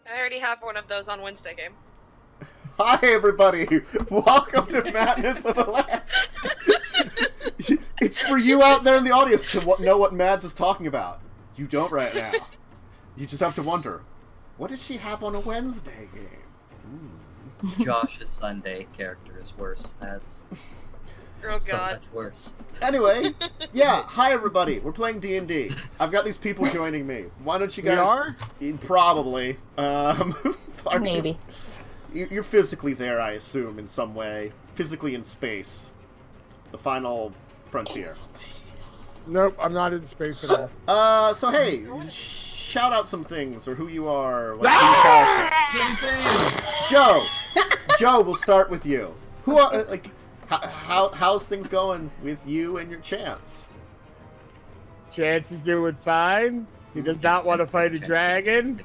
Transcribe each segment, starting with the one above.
I already have one of those on Wednesday game. Hi, everybody! Welcome to Madness of the Land! It's for you out there in the audience to know what Mads is talking about. You don't right now. You just have to wonder, what does she have on a Wednesday game? Josh's Sunday character is worse. That's Oh so god. much worse. Anyway, yeah, hi everybody. We're playing D&D. I've got these people joining me. Why don't you guys... We are? Probably. Maybe. You're physically there, I assume, in some way. Physically in space. The final frontier. Nope, I'm not in space at all. So hey, shout out some things, or who you are. What's your character. Same thing. Joe! Joe, we'll start with you. Who are, like... How's things going with you and your Chance? Chance is doing fine. He does not want to fight a dragon.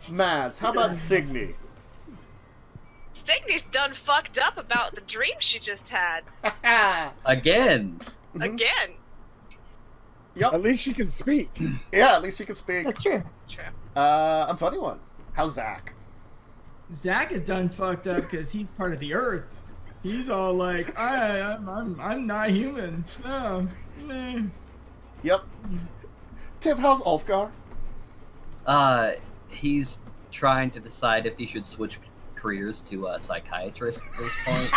Mads, how about Signe? Signe's done fucked up about the dream she just had. Again. Again. Yep. At least she can speak. Yeah, at least you can speak. That's true. True. Unfunnyone. How's Zach? Zach is done fucked up because he's part of the Earth. He's all like, I'm not human. No. Meh. Yep. Tiff, how's Ulfgar? He's trying to decide if he should switch careers to a psychiatrist at this point.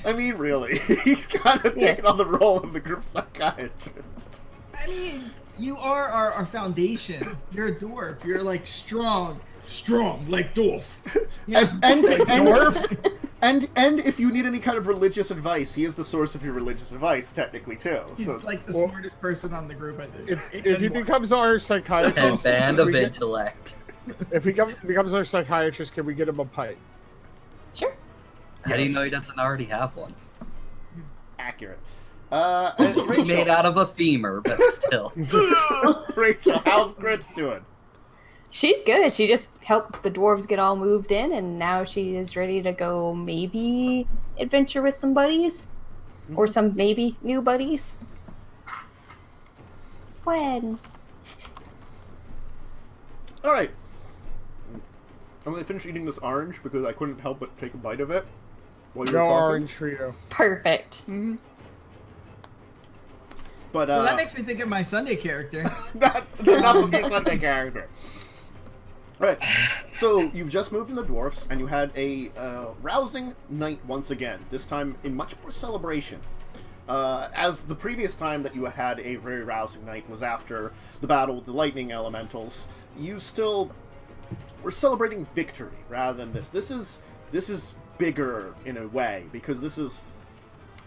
I mean, really. He's kind of taken on the role of the group psychiatrist. I mean, you are our foundation. You're a dwarf. You're like strong like Dwarf. Yeah. And if you need any kind of religious advice, he is the source of your religious advice, technically, too. He's So, like the smartest person on the group, I think. If he becomes our A psychiatrist, band of intellect. if he becomes our psychiatrist, can we get him a pipe? Sure. How do you know he doesn't already have one? accurate. And Rachel. Made out of a femur, but still. Rachel, how's Grits doing? She's good. She just helped the dwarves get all moved in, and now she is ready to go maybe adventure with some buddies. Or some maybe new buddies. Friends. Alright. I'm gonna finish eating this orange because I couldn't help but take a bite of it while you were No talking. orange for you. Perfect. Mm-hmm. But, So that makes me think of my Sunday character. Not the Sunday character. Alright, so you've just moved in the Dwarfs, and you had a rousing night once again, this time in much more celebration. As the previous time that you had a very rousing night was after the battle with the lightning elementals, you still were celebrating victory rather than this. This is bigger in a way, because this is,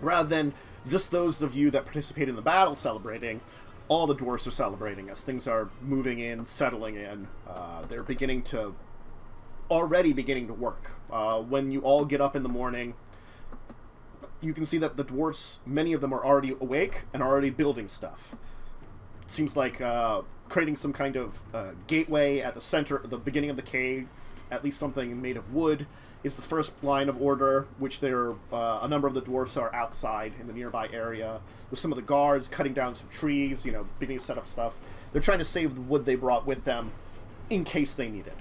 rather than just those of you that participate in the battle celebrating, all the dwarves are celebrating as things are moving in, settling in. They're already beginning to work. When you all get up in the morning, you can see that the dwarves, many of them are already awake and already building stuff. Seems like creating some kind of gateway at the center, the beginning of the cave, at least something made of wood, is the first line of order, which a number of the dwarves are outside in the nearby area. With some of the guards cutting down some trees, beginning to set up stuff. They're trying to save the wood they brought with them in case they need it.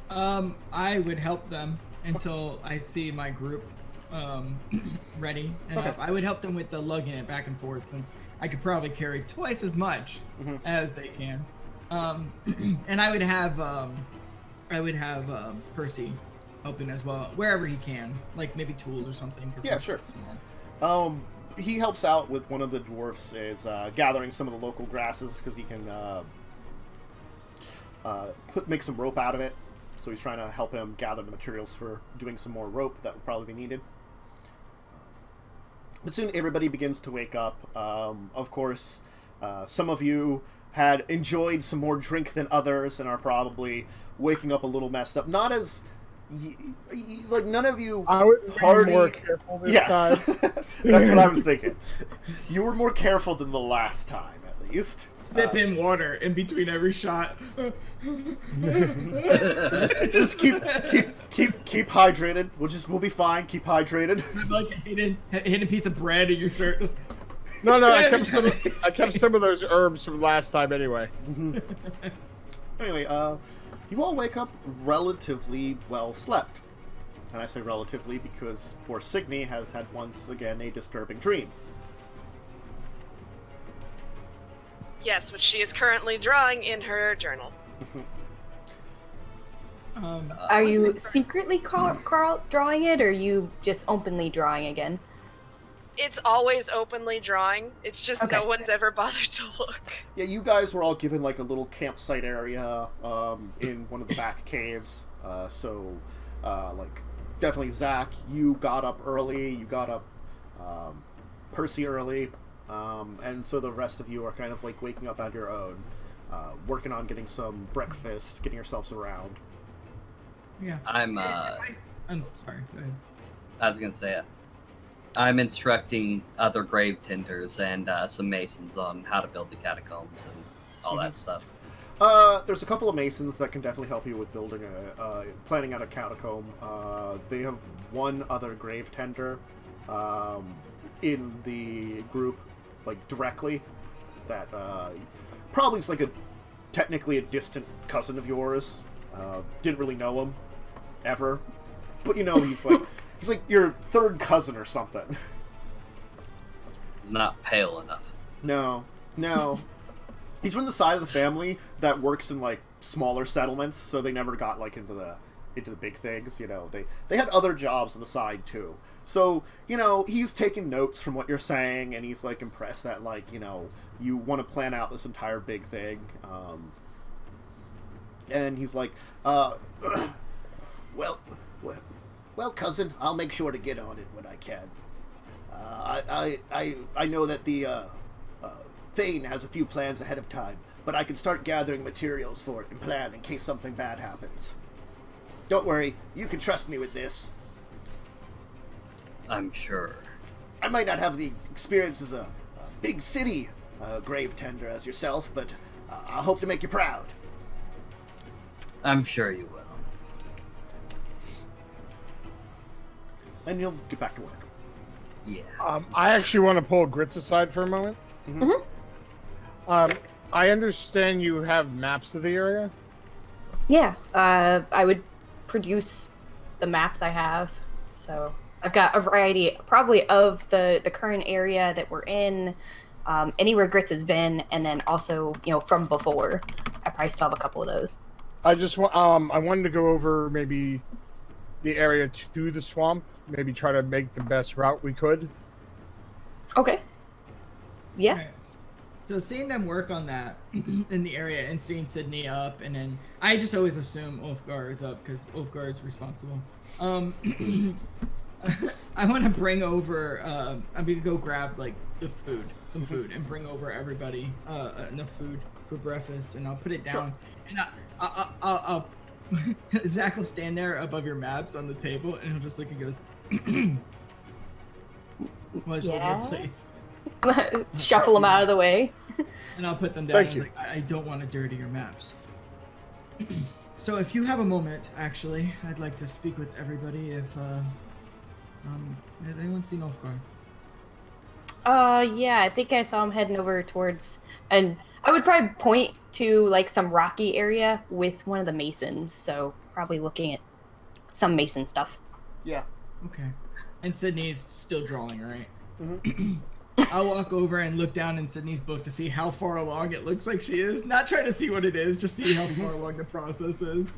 I would help them until I see my group ready. And Okay. I would help them with the lugging it back and forth, since I could probably carry twice as much as they can. And I would have Percy helping as well, wherever he can, like maybe tools or something. 'Cause Yeah, he's sure. small. He helps out with one of the dwarfs is gathering some of the local grasses because he can make some rope out of it. So he's trying to help him gather the materials for doing some more rope that will probably be needed. But soon everybody begins to wake up. Of course, some of you had enjoyed some more drink than others and are probably waking up a little messed up. Not as... like, none of you I would party... be more careful this Yes, time. that's what I was thinking. You were more careful than the last time, at least. Sipping water in between every shot. Just keep hydrated. We'll be fine. Keep hydrated. Like a hidden piece of bread in your shirt. Just No, I kept some of those herbs from last time anyway. Anyway, you all wake up relatively well slept. And I say relatively because poor Signe has had once again a disturbing dream. Yes, which she is currently drawing in her journal. Are you secretly drawing it, or are you just openly drawing again? It's always openly drawing. It's just Okay. no one's ever bothered to look. Yeah, you guys were all given like a little campsite area in one of the back caves. Like definitely Zach, you got up early. You got up Percy early, and so the rest of you are kind of like waking up on your own, working on getting some breakfast, getting yourselves around. Yeah. I'm sorry. Go ahead. I was gonna say, I'm instructing other grave tenders and some masons on how to build the catacombs and all that stuff. There's a couple of masons that can definitely help you with building planning out a catacomb. They have one other grave tender in the group, like directly, that probably is like technically a distant cousin of yours. Didn't really know him ever, but you know he's like your third cousin or something. He's not pale enough. No. He's from the side of the family that works in like smaller settlements, so they never got like into the big things. You know, they had other jobs on the side too. So you know, he's taking notes from what you're saying, and he's like impressed that like you know you want to plan out this entire big thing. And he's like, well, cousin, I'll make sure to get on it when I can. I know that the Thane has a few plans ahead of time, but I can start gathering materials for it and plan in case something bad happens. Don't worry, you can trust me with this. I'm sure. I might not have the experience as a big city grave tender as yourself, but I hope to make you proud. I'm sure you will. And you'll get back to work. Yeah. I actually want to pull Grits aside for a moment. I understand you have maps of the area. Yeah, I would produce the maps I have. So I've got a variety, probably of the current area that we're in, anywhere Grits has been, and then also, you know, from before. I probably still have a couple of those. I just want, I wanted to go over maybe the area to the swamp, maybe try to make the best route we could. Okay. Yeah. Okay. So seeing them work on that in the area and seeing Signe up, and then I just always assume Ulfgar is up because Ulfgar is responsible. I want to bring over. I'm gonna go grab like some food, and bring over everybody enough food for breakfast, and I'll put it down. And I'll Zach will stand there above your maps on the table, and he'll just look and goes, "Well, hold your plates." Shuffle them out of the way. And I'll put them down. Thank you. Like, I don't want to dirty your maps. So if you have a moment, actually, I'd like to speak with everybody. If has anyone seen Ulfgar? Yeah, I think I saw him heading over towards, and I would probably point to like some rocky area with one of the masons. So probably looking at some mason stuff. Yeah. Okay. And Sydney's still drawing, right? Mm-hmm. I'll walk over and look down in Sydney's book to see how far along it looks like she is. Not trying to see what it is, just see how far along the process is.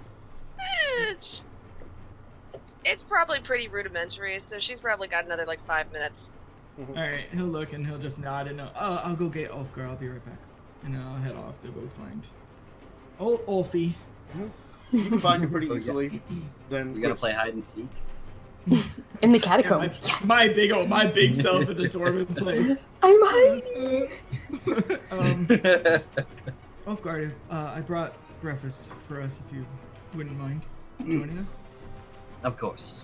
It's probably pretty rudimentary, so she's probably got another like 5 minutes. Mm-hmm. Alright, he'll look and he'll just nod and I'll go get Ulfgar, I'll be right back. And then I'll head off to go find Ulfie. You can find him pretty easily. Then You gotta play hide and seek. In the Yeah, catacombs. Yes. my big self in the dwarven place. I'm hiding. Ulfgar, if, I brought breakfast for us if you wouldn't mind joining us. Of course.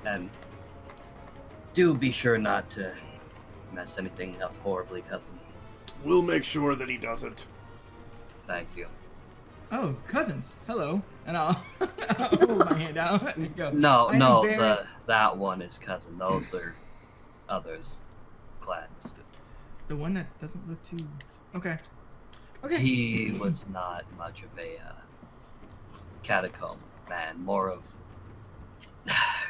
And do be sure not to mess anything up horribly, cousin. We'll make sure that he doesn't. Thank you. Oh, cousins, hello. And I'll hold my hand out and go. No, I am no, very- that one is cousin. Those are others' clans. The one that doesn't look too... Okay. Okay. He was not much of a catacomb man, more of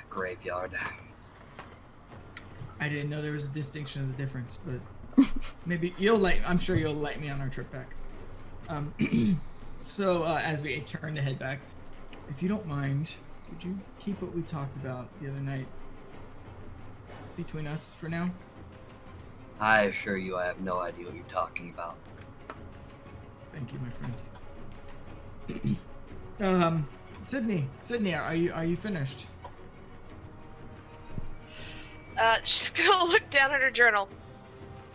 graveyard. I didn't know there was a distinction of the difference, but maybe I'm sure you'll light me on our trip back. So as we turn to head back, if you don't mind, would you keep what we talked about the other night between us for now? I assure you I have no idea what you're talking about. Thank you, my friend. Signe, are you finished? She's gonna look down at her journal,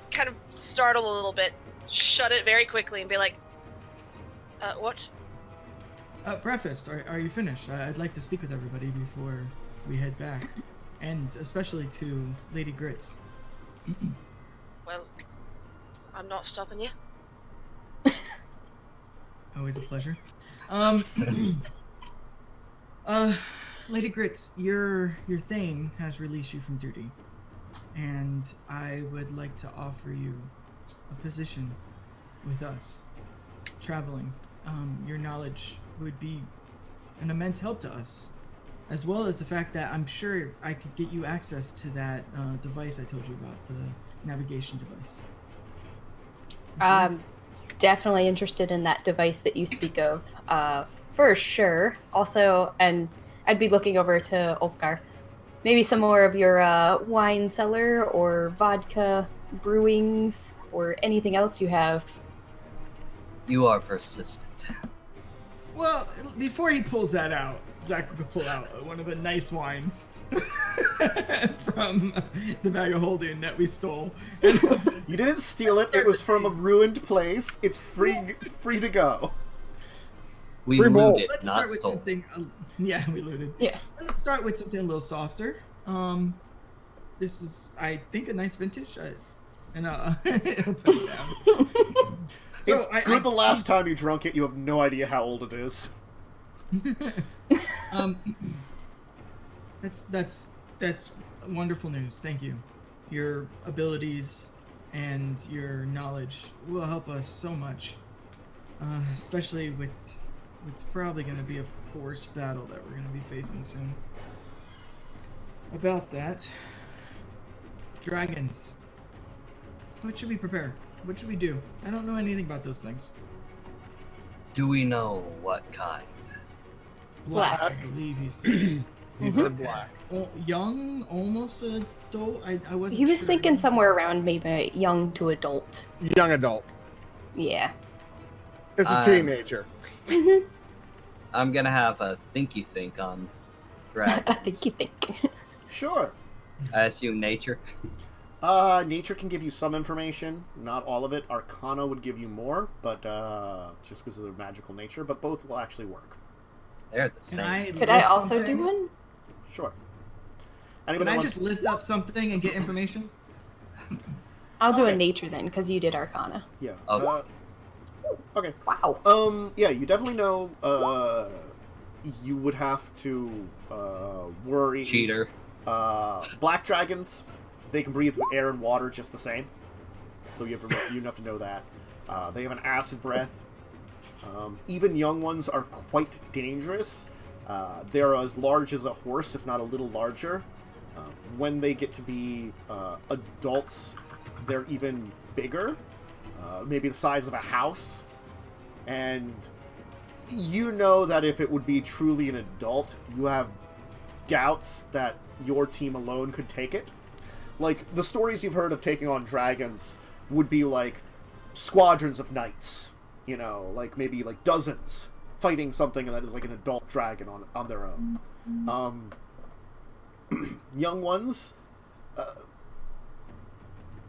kind of startle a little bit, shut it very quickly, and be like, what? Preface, are you finished? I'd like to speak with everybody before we head back, and especially to Lady Grits. Well, I'm not stopping you. Always a pleasure. Lady Grits, your thane has released you from duty, and I would like to offer you a position with us, traveling. Your knowledge would be an immense help to us, as well as the fact that I'm sure I could get you access to that device I told you about, the navigation device. Definitely interested in that device that you speak of, for sure. Also, and I'd be looking over to Ulfgar. Maybe some more of your wine cellar or vodka brewings or anything else you have. You are persistent. Well, before he pulls that out, Zach will pull out one of the nice wines from the bag of holding that we stole. You didn't steal it. It was from a ruined place. It's free to go. We Free bowl. looted, Let's not start with stole. something. Yeah, we looted. Yeah. Let's start with something a little softer. This is, I think, a nice vintage. I'll put it down. It's good the last time you drunk it, you have no idea how old it is. That's wonderful news. Thank you. Your abilities and your knowledge will help us so much, especially with what's probably going to be a forced battle that we're going to be facing soon. About that, dragons. What should we prepare? What should we do? I don't know anything about those things. Do we know what kind? Black, I Black. believe he said. He said black. Young, almost an adult. I wasn't. He was sure. thinking somewhere around maybe young to adult. Young adult. Yeah. It's a teenager. I'm gonna have a thinky think on dragons. I think you think. Sure. I assume nature. Nature can give you some information, not all of it. Arcana would give you more, but just because of their magical nature. But both will actually work. They're the same. Could I also do one? Sure. Can Anybody I wants- just lift up something and get information? I'll do a Okay. nature then, because you did Arcana. Yeah. Oh. Okay. Wow. Yeah, you definitely know. You would have to worry. Cheater. Black dragons, they can breathe air and water just the same. So you have to know that. They have an acid breath. Even young ones are quite dangerous. They're as large as a horse, if not a little larger. When they get to be adults, they're even bigger. Maybe the size of a house. And you know that if it would be truly an adult, you have doubts that your team alone could take it. Like, the stories you've heard of taking on dragons would be like squadrons of knights. You know, like maybe like dozens fighting something that is like an adult dragon on their own. Young ones,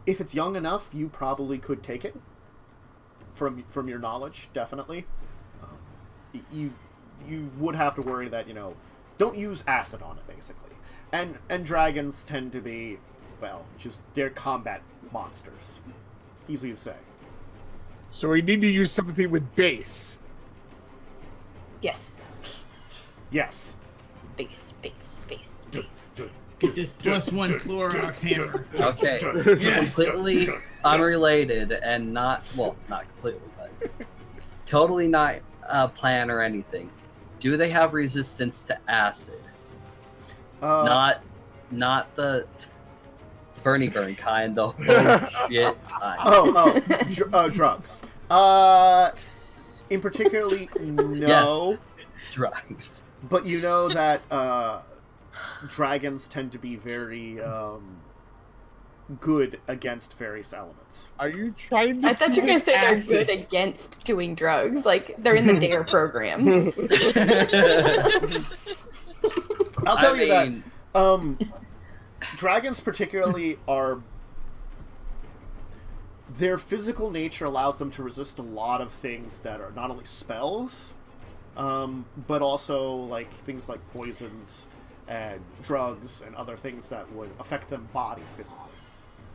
if it's young enough, you probably could take it. From your knowledge, definitely. You would have to worry that, don't use acid on it, basically. And dragons tend to be, well, just they're combat monsters. Easy to say. So we need to use something with base. Yes. Yes. base. Get this +1 Clorox hammer. Okay, Yes. completely unrelated and not completely, but totally not a plan or anything. Do they have resistance to acid? Not the Bernie burn kind, the whole shit kind. Drugs. In particularly, no. Yes. Drugs. But you know that dragons tend to be very good against various elements. Are you trying to? I thought you were gonna say they're good against doing drugs, like they're in the DARE program. I'll tell you that dragons particularly are... Their physical nature allows them to resist a lot of things that are not only spells, but also like things like poisons and drugs and other things that would affect them body physically.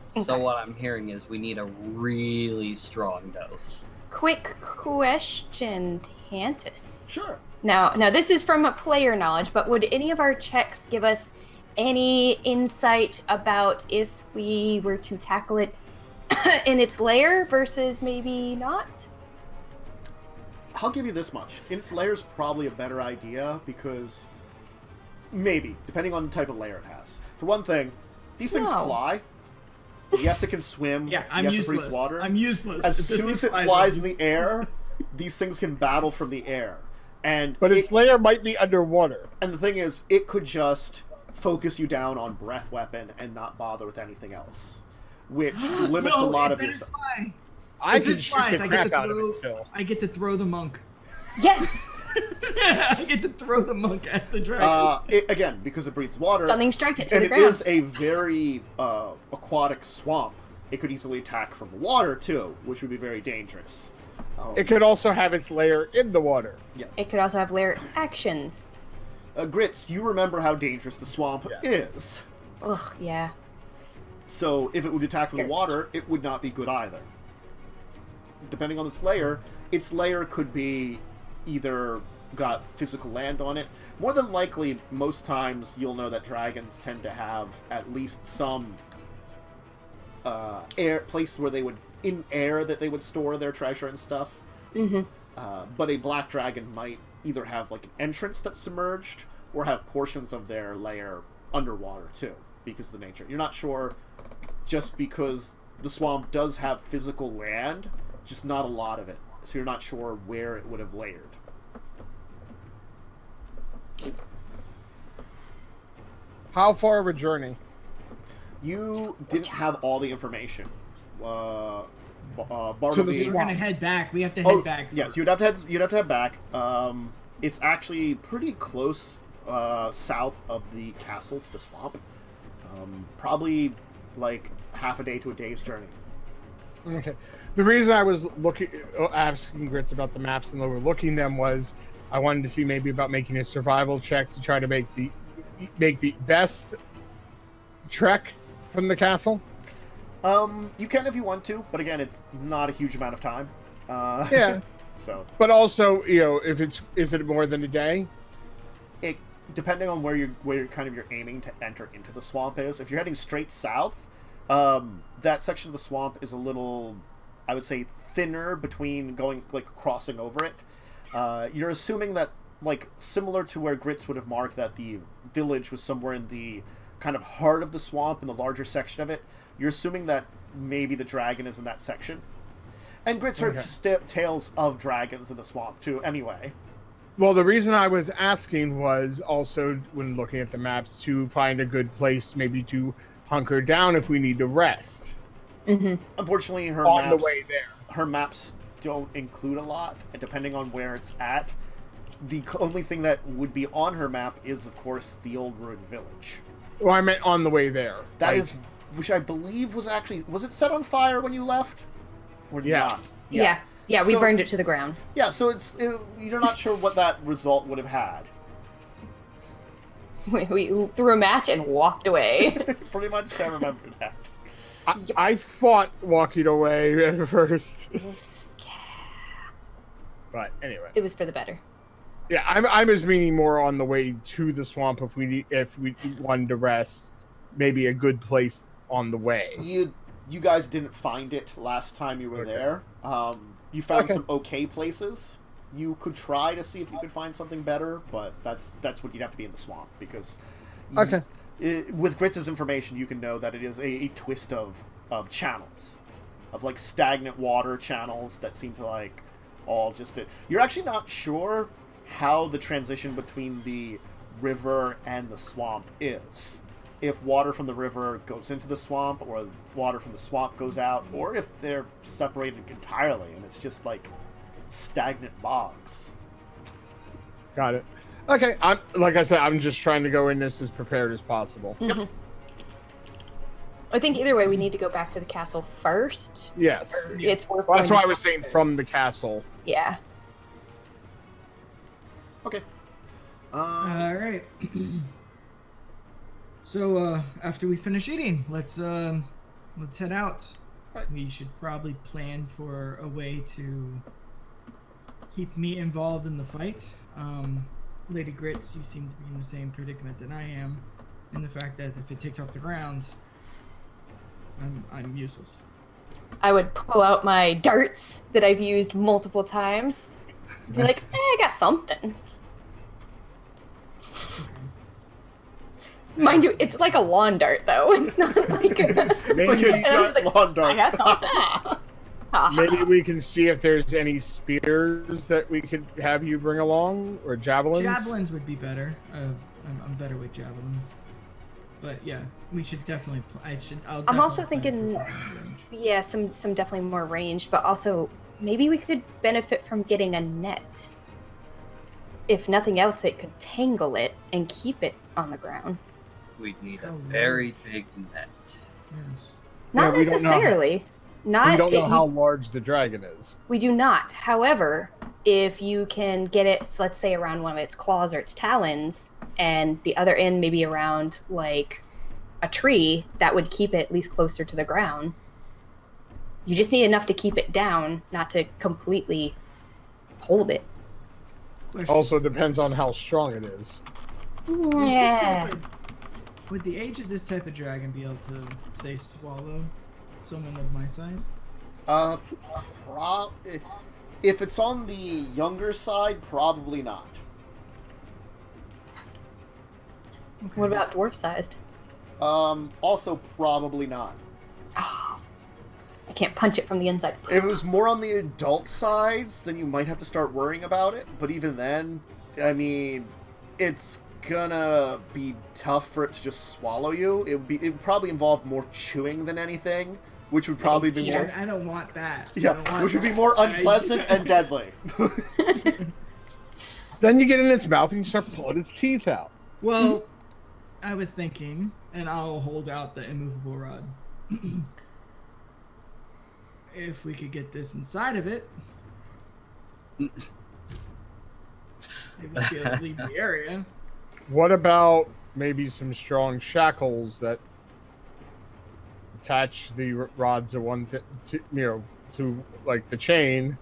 So what I'm hearing is we need a really strong dose. Quick question, Tantus. Sure. Now this is from a player knowledge, but would any of our checks give us any insight about if we were to tackle it in its lair versus maybe not? I'll give you this much. In its lair is probably a better idea because maybe, depending on the type of lair it has. For one thing, these things fly. Yes, it can swim. Yeah, I'm yes, useless. It breathes water. I'm useless. As soon as it flies in the air, these things can battle from the air. But its lair might be underwater. And the thing is, it could just focus you down on breath weapon and not bother with anything else, which limits a lot of your stuff. I can shoot the crap out of it still. I get to throw the monk. Yes! I get to throw the monk at the dragon. Again, because it breathes water. Stunning strike it to and the ground. it is a very aquatic swamp. It could easily attack from the water, too, which would be very dangerous. It could also have its lair in the water. Yeah. It could also have lair actions. Grits, you remember how dangerous the swamp is. Ugh, yeah. So if it would attack from the water, it would not be good either. Depending on its lair could be either got physical land on it. More than likely, most times you'll know that dragons tend to have at least some air place where they would that they would store their treasure and stuff. Mm-hmm. But a black dragon might either have like an entrance that's submerged or have portions of their lair underwater too, because of the nature. You're not sure, just because the swamp does have physical land, just not a lot of it. So you're not sure where it would have layered. How far of a journey? You didn't have all the information. So we're gonna head back. We have to head back. Yes, you'd have to head back. It's actually pretty close south of the castle to the swamp. Probably like half a day to a day's journey. Okay. The reason I was asking Grits about the maps and overlooking them was I wanted to see maybe about making a survival check to try to make the best trek from the castle. You can if you want to, but again, it's not a huge amount of time. Yeah. So. But also, if is it more than a day? It depending on where you're aiming to enter into the swamp is. If you're heading straight south, that section of the swamp is a little, I would say, thinner between crossing over it. You're assuming that, similar to where Grits would have marked that the village was somewhere in the kind of heart of the swamp, in the larger section of it, you're assuming that maybe the dragon is in that section. And Grits heard tales of dragons in the swamp, too, anyway. Well, the reason I was asking was also, when looking at the maps, to find a good place maybe to hunker down if we need to rest. Mm-hmm. Unfortunately, the way there. Her maps don't include a lot, and depending on where it's at, the only thing that would be on her map is, of course, the old ruined village. Well, I meant on the way there. That is, which I believe was it set on fire when you left? Or yes. Not? Yeah, we burned it to the ground. Yeah, so you're not sure what that result would have had. We threw a match and walked away. Pretty much, I remember that. I fought walking away at first. Yeah. But anyway. It was for the better. Yeah, I'm just meaning more on the way to the swamp. If we wanted to rest, maybe a good place on the way. You guys didn't find it last time you were there. You found some okay places. You could try to see if you could find something better, but that's what you'd have to be in the swamp, because with Grits' information, you can know that it is a twist of channels, of like stagnant water channels that seem to like all just. You're actually not sure how the transition between the river and the swamp is. If water from the river goes into the swamp, or water from the swamp goes out, or if they're separated entirely and it's just like stagnant bogs. Got it. Okay, like I said, I'm just trying to go in this as prepared as possible. Mm-hmm. I think either way, we need to go back to the castle first. Yes. It's worth. Well, that's why I was saying from the castle. Yeah. Okay. All right. So after we finish eating, let's head out. We should probably plan for a way to keep me involved in the fight. Lady Grits, you seem to be in the same predicament that I am, in the fact that if it takes off the ground, I'm useless. I would pull out my darts that I've used multiple times. Be like, I got something. Mind you, it's like a lawn dart, though. It's not like It's like a giant lawn dart. I got something. Maybe we can see if there's any spears that we could have you bring along, or javelins. Javelins would be better. I'm better with javelins. But yeah, we should definitely. I'm also thinking, yeah, some definitely more range, but also maybe we could benefit from getting a net. If nothing else, it could tangle it and keep it on the ground. We'd need a very big net. Yes. Not we don't know necessarily. We don't know how you, large the dragon is. we do not. However, if you can get it, so let's say around one of its claws or its talons, and the other end maybe around like a tree, that would keep it at least closer to the ground. You just need enough to keep it down, not to completely hold it. Question. Also depends on how strong it is. Yeah. Would the age of this type of dragon be able to, say, swallow someone of my size? If it's on the younger side, probably not. Okay. What about dwarf sized? Also probably not. Oh, I can't punch it from the inside. If it was more on the adult sides, then you might have to start worrying about it. But even then, I mean, it's gonna be tough for it to just swallow you. It would probably involve more chewing than anything, which would probably be more. I don't want that. Yeah, which would be more unpleasant and deadly. Then you get in its mouth and you start pulling its teeth out. Well, I was thinking, and I'll hold out the immovable rod. If we could get this inside of it, it would be able to leave the area. What about maybe some strong shackles that attach the rod to like the chain,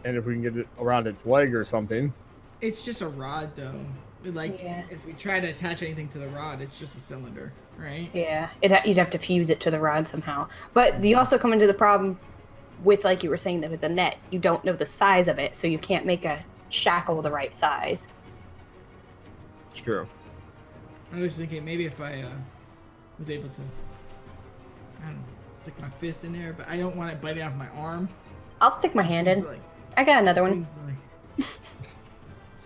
and if we can get it around its leg or something? It's just a rod, though. Like, Yeah. if we try to attach anything to the rod, it's just a cylinder, right? Yeah, you'd have to fuse it to the rod somehow. But you also come into the problem with, like you were saying, with the net. You don't know the size of it, so you can't make a shackle the right size. True. I was thinking maybe if I was able to, I don't know, stick my fist in there, but I don't want it biting off my arm. I'll stick my hand in. Seems like- I got another one. seems like-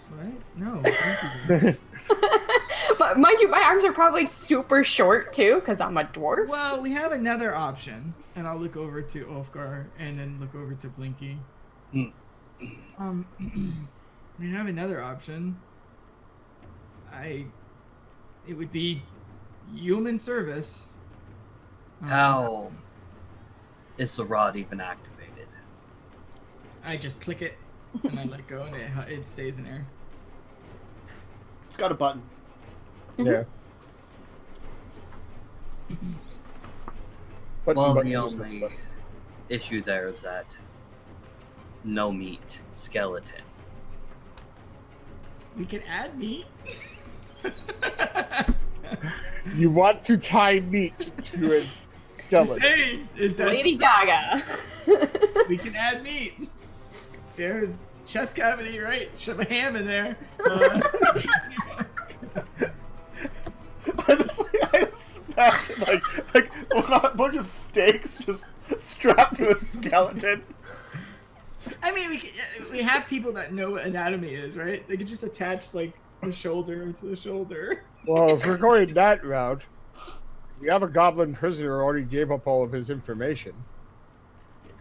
What? No. Thank you, But mind you, my arms are probably super short too, because I'm a dwarf. well, we have another option, and I'll look over to Ulfgar and then look over to Blinky. We have another option. It would be human service. How is the rod even activated? I just click it and I let go, and it stays in there. It's got a button. Yeah. Well, the only issue there is that no meat, skeleton. We can add meat. You want to tie meat to a Just skeleton. saying. Lady Gaga. We can add meat. There's chest cavity, right? Shove a ham in there. Honestly, I just imagine like a bunch of steaks just strapped to a skeleton. I mean, we have people that know what anatomy is, right? They could just attach like the shoulder to the shoulder. Well, if we're going that route, we have a goblin prisoner who already gave up all of his information.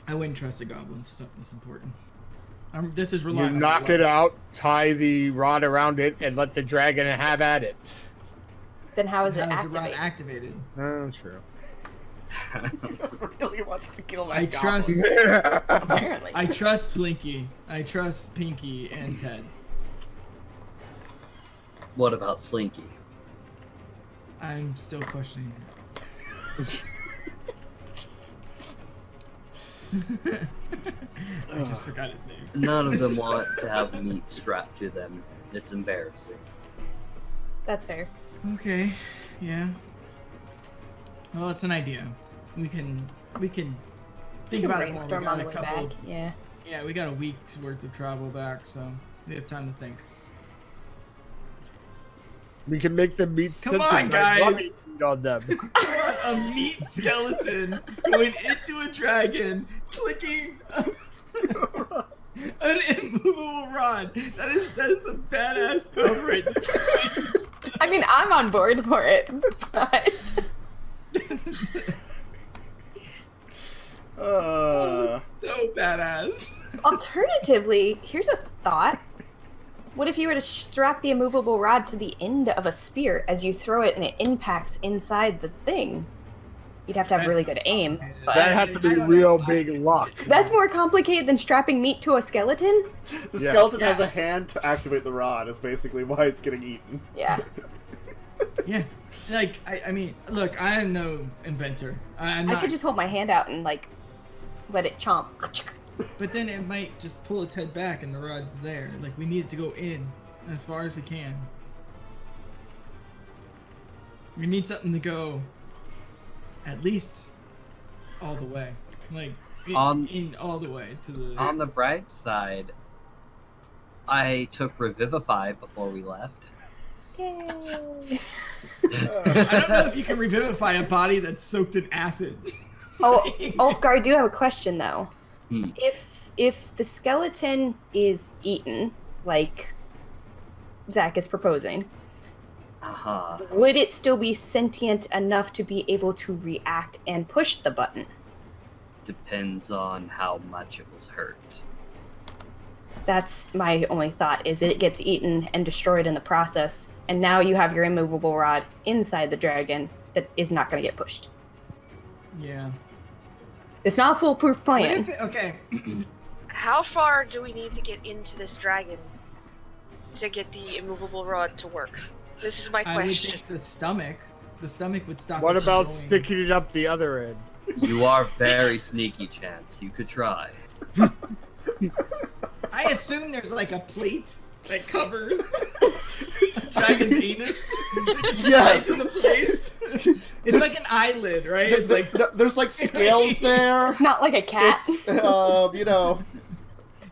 I wouldn't trust a goblin to something this important. This is You relying on knock luck. it out, tie the rod around it, and let the dragon have at it. Then how is it How is the rod activated? activated? Oh, true. Really wants to kill that I goblin. trust. Apparently. I trust Blinky. I trust Pinky and Ted. What about Slinky? I'm still questioning it. I just forgot his name. None of them want to have meat strapped to them. It's embarrassing. That's fair. Okay, yeah. Well, it's an idea. We can think about it more. We Brainstorm got on a the way couple. back. Yeah. Yeah, we got a week's worth of travel back, so we have time to think. We can make them meat Come sensitive on, by guys! rubbing meat on them. A meat skeleton going into a dragon, clicking an immovable rod. That is some badass stuff right there. I mean, I'm on board for it. But... So badass. Alternatively, here's a thought. What if you were to strap the immovable rod to the end of a spear as you throw it and it impacts inside the thing? You'd have to have really good aim. But That has to be real big luck. that's more complicated than strapping meat to a skeleton? The Yes. skeleton has Yeah. a hand to activate the rod. Is basically why it's getting eaten. Yeah. Yeah. Like, I mean, look, I am no inventor. I'm I not, could just hold my hand out and, like, let it chomp. but then it might just pull its head back and the rod's there. Like, we need it to go in as far as we can. We need something to go at least all the way. Like, in all the way to the... On the bright side, I took Revivify before we left. Yay. I don't know if you can revivify a body that's soaked in acid. Oh, Ulfgar, I do have a question, though. Hmm. If the skeleton is eaten, like Zach is proposing, Uh-huh. would it still be sentient enough to be able to react and push the button? Depends on how much it was hurt. That's my only thought, is it gets eaten and destroyed in the process, and now you have your immovable rod inside the dragon that is not going to get pushed. Yeah. It's not a foolproof What plan. if it, okay. How far do we need to get into this dragon to get the immovable rod to work? This is my I would question. think the stomach would stop. What it from about going. sticking it up the other end? You are very sneaky, Chance. You could try. I assume there's like a plate that covers dragon's anus. Yes. In the place. It's like an eyelid, right? It's like There's like scales there. It's not like a cat. It's you know.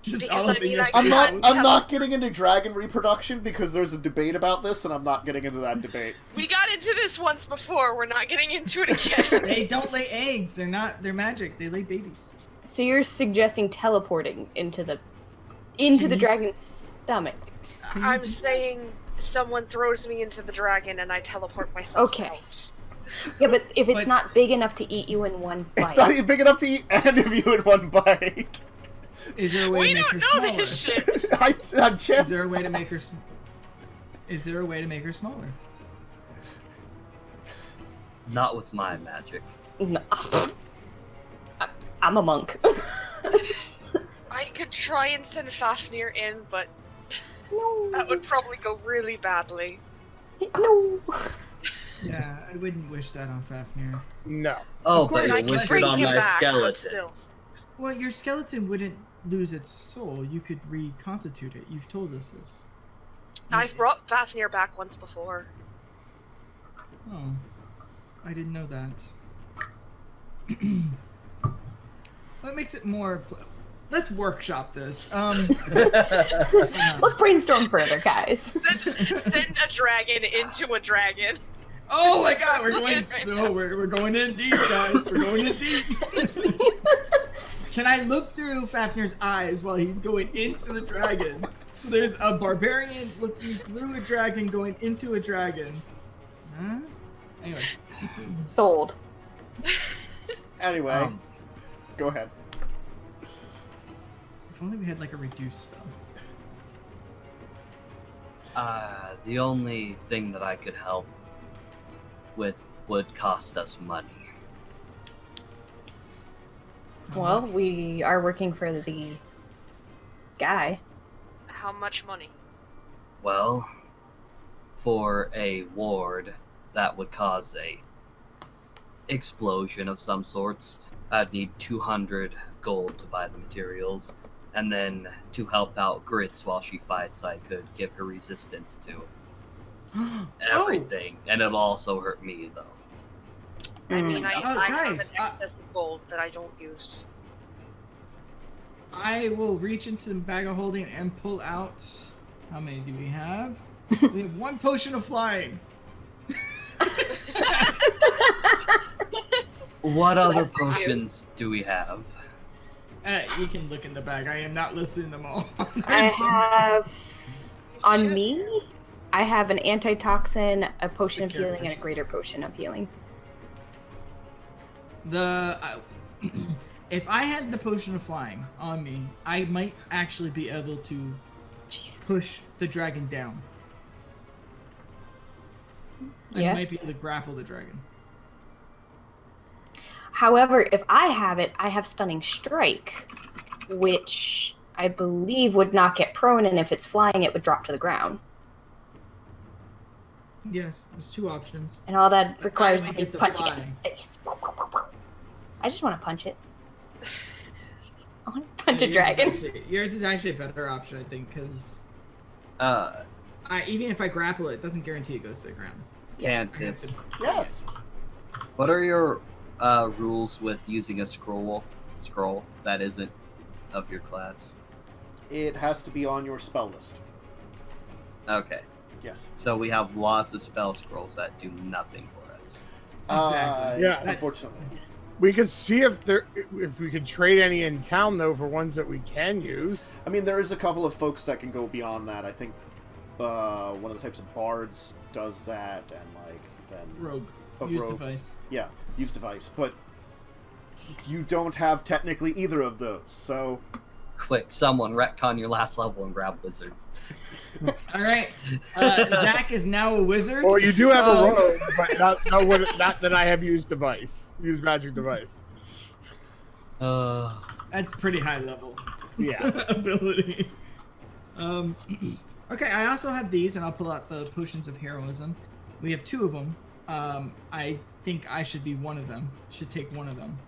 just Because all up I in mean, your I face. I'm not. can't I'm tell. not getting into dragon reproduction because there's a debate about this, and I'm not getting into that debate. We got into this once before. We're not getting into it again. They don't lay eggs. They're magic. They lay babies. So you're suggesting teleporting into the dragon's stomach. I'm saying someone throws me into the dragon and I teleport myself Okay. out. Yeah, but if it's But- not big enough to eat you in one bite. It's not even big enough to eat any of you in one bite. Is there a way We to make don't her know smaller? this shit. I'm Is just. there a way to make her? Is there a way to make her smaller? Not with my magic. No. I'm a monk. I could try and send Fafnir in, but No. that would probably go really badly. No. Yeah, I wouldn't wish that on Fafnir. No. Oh, Of course, but I you can wish bring it on him my back, but skeletons. still. Well, your skeleton wouldn't lose its soul. You could reconstitute it. You've told us this. I've brought Fafnir back once before. Oh, I didn't know that. What makes it more? Let's workshop this. Let's brainstorm further, guys. Send a dragon into a dragon. Oh my God, we're going in deep, guys. We're going in deep. Can I look through Fafnir's eyes while he's going into the dragon? So there's a barbarian looking through a dragon going into a dragon. Huh? Anyways. Sold. Anyway, go ahead. If only we had like a reduce spell. The only thing that I could help with would cost us money. Well, we are working for the guy. How much money? Well, for a ward, that would cause a explosion of some sorts. I'd need 200 gold to buy the materials, and then to help out Grits while she fights, I could give her resistance to everything, and it'll also hurt me though. I mean, I have an guys, excess of gold that I don't use. I will reach into the bag of holding and pull out. How many do we have? We have 1 potion of flying. What other potions do we have? You can look in the bag. I am not listing them all. I have on me. I have an antitoxin, a potion of healing, and a greater potion of healing. If I had the potion of flying on me, I might actually be able to push the dragon down. Yeah. I might be able to grapple the dragon. However, if I have it, I have Stunning Strike, which I believe would knock it prone, and if it's flying, it would drop to the ground. Yes, there's 2 options. And all that requires I is get me to punching it fly. in the face. I just want to punch it. I want to punch a dragon. Yours is actually a better option, I think, because even if I grapple it, it doesn't guarantee it goes to the ground. Cantus, Yes. what are your rules with using a scroll that isn't of your class? It has to be on your spell list. Okay, Yes. so we have lots of spell scrolls that do nothing for us. Exactly. Yeah. Unfortunately. We could see if we could trade any in town though for ones that we can use. I mean, there is a couple of folks that can go beyond that. I think one of the types of bards does that, and then Rogue. a Use rogue. device. Yeah, use device. But you don't have technically either of those, so Quick, someone retcon your last level and grab wizard. All right. Zach is now a wizard. Well, you do have a rogue, but not that I have used device. Use magic device. That's pretty high level. Yeah. Ability. Okay, I also have these, and I'll pull out the potions of heroism. We have 2 of them. I think I should be one of them. Should take one of them.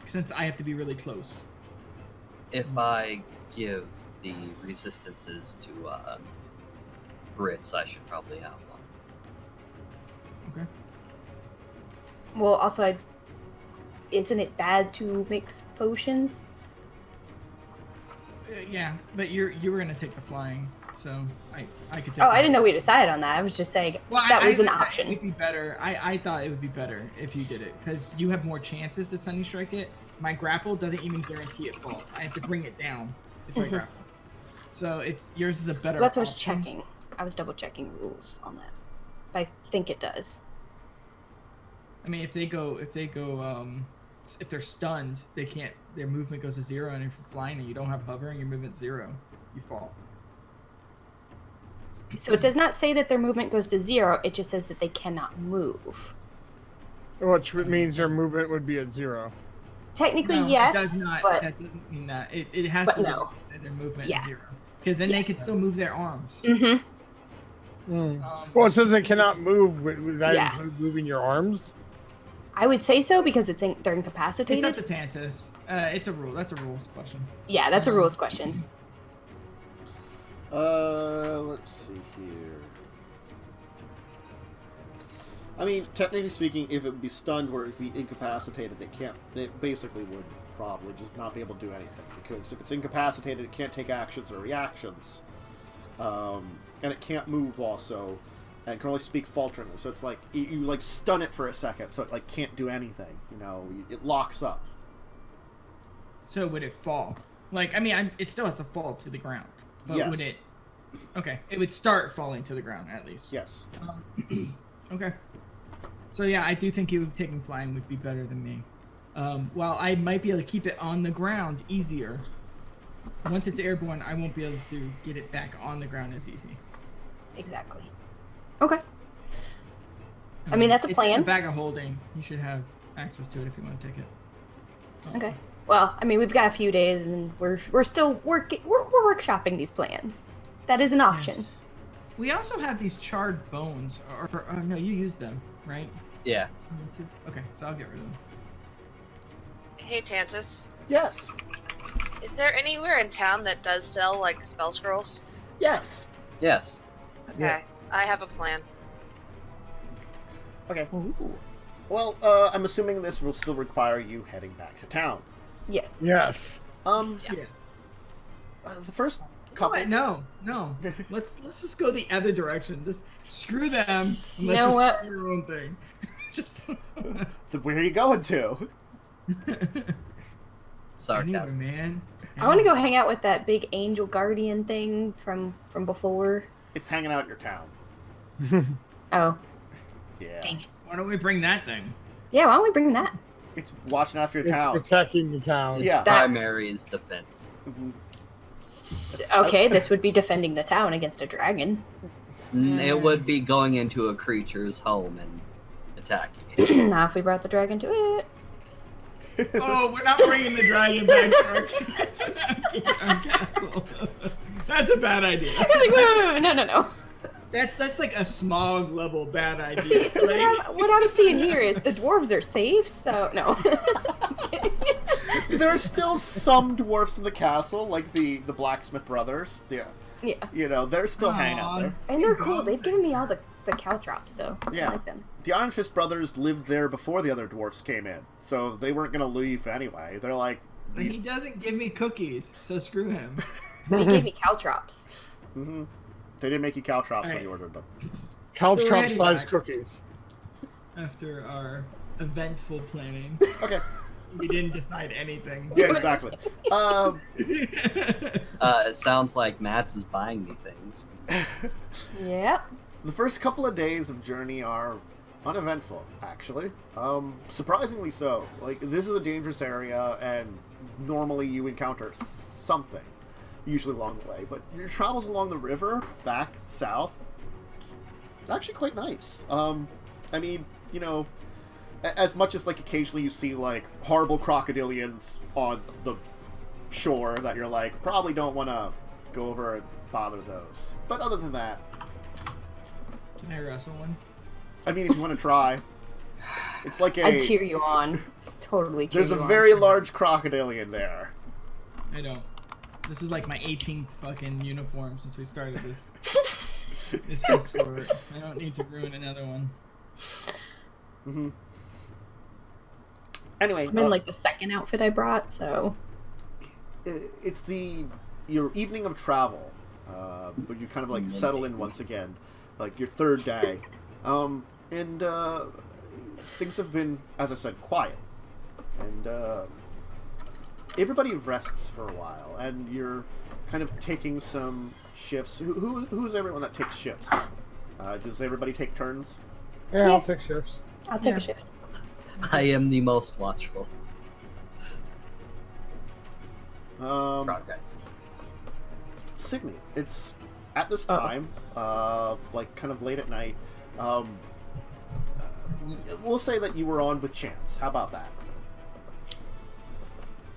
Since I have to be really close. If I give the resistances to Brits, I should probably have one. Okay. Well, also, isn't it bad to mix potions? Yeah, but you were gonna take the flying, so I could take. Oh, I didn't know we decided on that. I was just saying that was an option. It would be better. I thought it would be better if you did it because you have more chances to Sunny Strike it. My grapple doesn't even guarantee it falls. I have to bring it down if I grapple. So yours is a better. That's what I was option. checking. I was double checking rules on that. I think it does. I mean, if they're stunned, they can't. Their movement goes to 0, and if you're flying and you don't have hover and your movement's 0, you fall. So it does not say that their movement goes to 0. It just says that they cannot move. Which means their movement would be at 0. Technically, No, yes, it does not. but That doesn't mean that. It has but to no. be that their movement Yeah. is 0, because then they can still move their arms. mm-hmm. Well, it says they cannot move. Would that Yeah. include moving your arms? I would say so because they're It's incapacitated. up to Tantus. It's a rule. That's a rules question. Yeah, that's a rules question. Let's see here. I mean, technically speaking, if it would be stunned or it would be incapacitated, it basically would probably just not be able to do anything. Because if it's incapacitated, it can't take actions or reactions. And it can't move also. And it can only speak falteringly. So it's like, you like stun it for a second, so it like can't do anything. You know, it locks up. So would it fall? Like, I mean, it still has to fall to the ground. But Yes. would it... Okay, it would start falling to the ground, at least. Yes. Okay. So yeah, I do think you taking flying would be better than me. While I might be able to keep it on the ground easier, once it's airborne, I won't be able to get it back on the ground as easy. Exactly. Okay. I mean, that's a It's in plan. the bag of holding. You should have access to it if you want to take it. Okay. Well, I mean, we've got a few days, and we're still working. We're workshopping these plans. That is an option. Yes. We also have these charred bones. Or no, you use them, right? Yeah. Okay, so I'll get rid of them. Hey, Tantus. Yes. Is there anywhere in town that does sell, like, spell scrolls? Yes. Yes. Okay, Yeah. I have a plan. Okay. Ooh. Well, I'm assuming this will still require you heading back to town. Yes. Yes. Yeah. The first couple. What? No. Let's just go the other direction. Just screw them. And let's You know just what? do your own thing. Just. Where are you going to? Sarcasm. Anyway, man. I want to go hang out with that big angel guardian thing from before. It's hanging out in your town. Oh, Yeah. dang it. Why don't we bring that thing? Yeah, why don't we bring that? It's watching after your It's town. protecting the town. Yeah. That- Primary is defense. Mhm. Okay, this would be defending the town against a dragon. It would be going into a creature's home and attacking it. Now, if we brought the dragon to it. Oh, we're not bringing the dragon back to our castle. That's a bad idea. I was like, wait, no. That's like a smog level bad idea. See, what I'm seeing here is the dwarves are safe, so no. There are still some dwarfs in the castle, like the blacksmith brothers. Yeah. You know, they're still hanging out there. And they're cool. They've given me all the caltrops, so Yeah. I like them. The Iron Fist brothers lived there before the other dwarfs came in, so they weren't going to leave anyway. They're like... But he doesn't give me cookies, so screw him. They gave me caltrops. Mm-hmm. They didn't make you caltrops when Alright. you ordered them. Couch So we're Trump heading sized back. cookies. After our eventful planning, Okay. we didn't decide anything. Yeah, exactly. It sounds like Matt's is buying me things. Yep. The first couple of days of journey are uneventful, actually. Surprisingly so. Like, this is a dangerous area, and normally you encounter something, usually along the way. But your travels along the river, back south, actually quite nice. I mean, you know, as much as, like, occasionally you see, like, horrible crocodilians on the shore that you're like, probably don't want to go over and bother those. But other than that, Can I wrestle one? I mean, if you want to try, it's like I'd cheer you on. Totally cheer there's a you on. very large crocodilian there. I don't. This is like my 18th fucking uniform since we started this escort. I don't need to ruin another one. Mm-hmm. Anyway, I'm in like the second outfit I brought, so it's your evening of travel, but you kind of like settle in once again, like your third day, and things have been, as I said, quiet, and everybody rests for a while, and you're kind of taking some shifts. Who's everyone that takes shifts? Does everybody take turns? Yeah, I'll take shifts. I'll take Yeah. a shift. I am the most watchful. Progress. Signe, it's at this time, like kind of late at night. We'll say that you were on with Chance. How about that?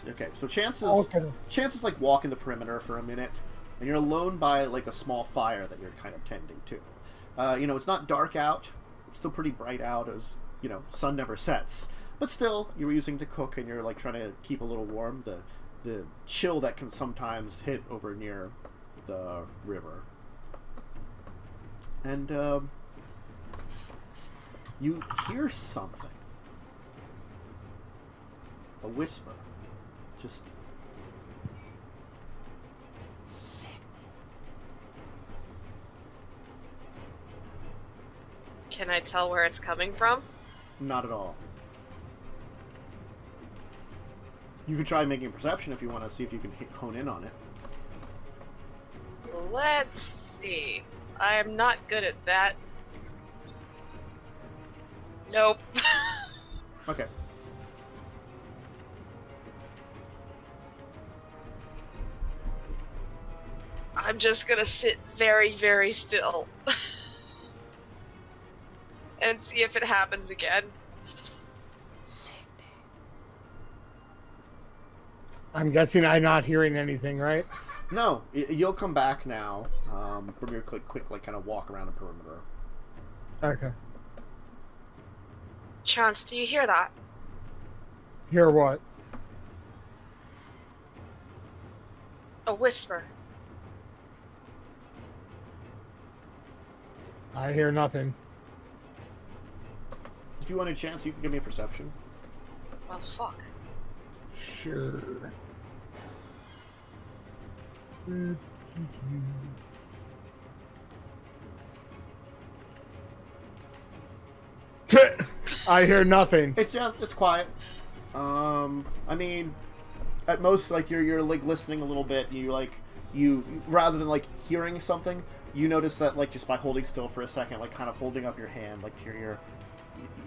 Okay, so Chance is like walking the perimeter for a minute, and you're alone by like a small fire that you're kind of tending to. You know, it's not dark out. It's still pretty bright out, as you know, sun never sets. But still, you're using to cook, and you're like trying to keep a little warm. The chill that can sometimes hit over near the river. And you hear something. A whisper. Just... Signe. Can I tell where it's coming from? Not at all. You could try making a perception if you want to see if you can hone in on it. Let's see. I am not good at that. Nope. Okay. I'm just gonna sit very, very still. And see if it happens again. I'm guessing I'm not hearing anything, right? No, you'll come back now. From your quick, like, kind of walk around the perimeter. Okay. Chance, do you hear that? Hear what? A whisper. I hear nothing. If you want a chance, you can give me a perception. Well, fuck. Sure. I hear nothing. It's quiet. I mean, at most, like you're like listening a little bit. You rather than like hearing something, you notice that like just by holding still for a second, like kind of holding up your hand, like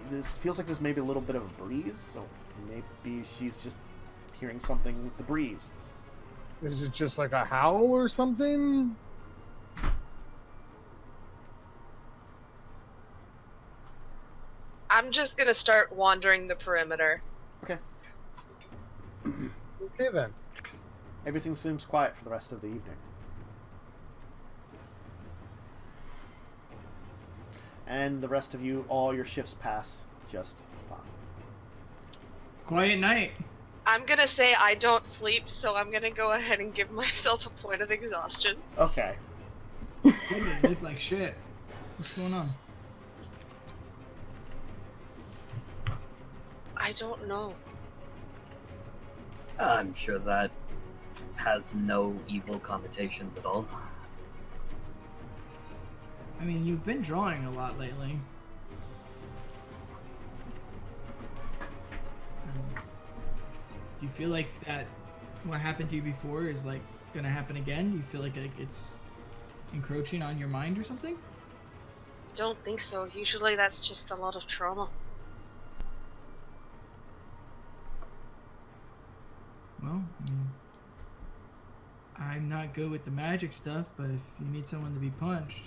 it feels like there's maybe a little bit of a breeze. So maybe she's just hearing something with the breeze. Is it just like a howl or something? I'm just gonna start wandering the perimeter. Okay. Okay then. Everything seems quiet for the rest of the evening. And the rest of you, all your shifts pass just fine. Quiet night. I'm gonna say I don't sleep, so I'm gonna go ahead and give myself a point of exhaustion. Okay. Signe, you look like shit. What's going on? I don't know. I'm sure that has no evil connotations at all. I mean, you've been drawing a lot lately. Do you feel like that what happened to you before is like gonna happen again? Do you feel like it's encroaching on your mind or something? Don't think so. Usually that's just a lot of trauma. Well, I mean, I'm not good with the magic stuff, but if you need someone to be punched,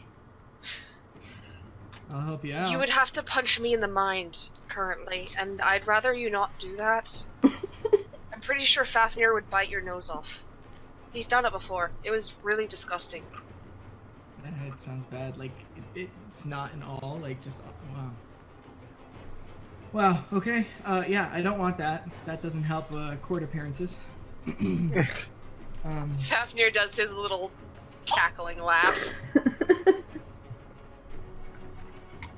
I'll help you out. You would have to punch me in the mind currently, and I'd rather you not do that. I'm pretty sure Fafnir would bite your nose off. He's done it before. It was really disgusting. It sounds bad. Like, it's not in all. Like, just, wow. Wow, okay. Yeah, I don't want that. That doesn't help court appearances. Fafnir does his little cackling laugh.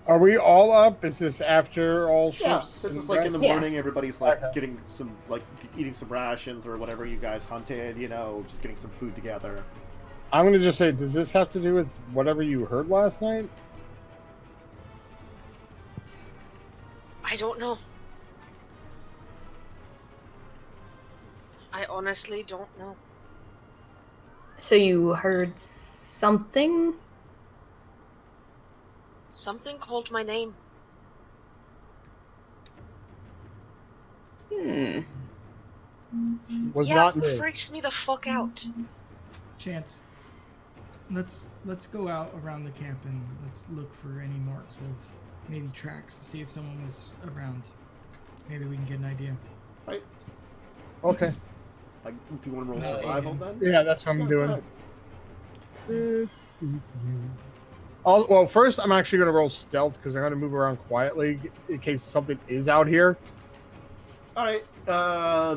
Are we all up? Is this after all Yeah, shifts? this is and like in the rest? morning. Everybody's like Okay. getting some, like eating some rations or whatever you guys hunted. You know, just getting some food together. I'm gonna just say, does this have to do with whatever you heard last night? I don't know. I honestly don't know. So you heard something? Something called my name. Was Yeah, not it me. freaks me the fuck out. Chance, let's go out around the camp and let's look for any marks of maybe tracks to see if someone was around. Maybe we can get an idea. Right? Okay. Like, if you want to roll No, survival, Aiden. then. Yeah, that's what I'm Yeah, doing. go ahead. Well, first I'm actually going to roll stealth because I'm going to move around quietly in case something is out here. All right.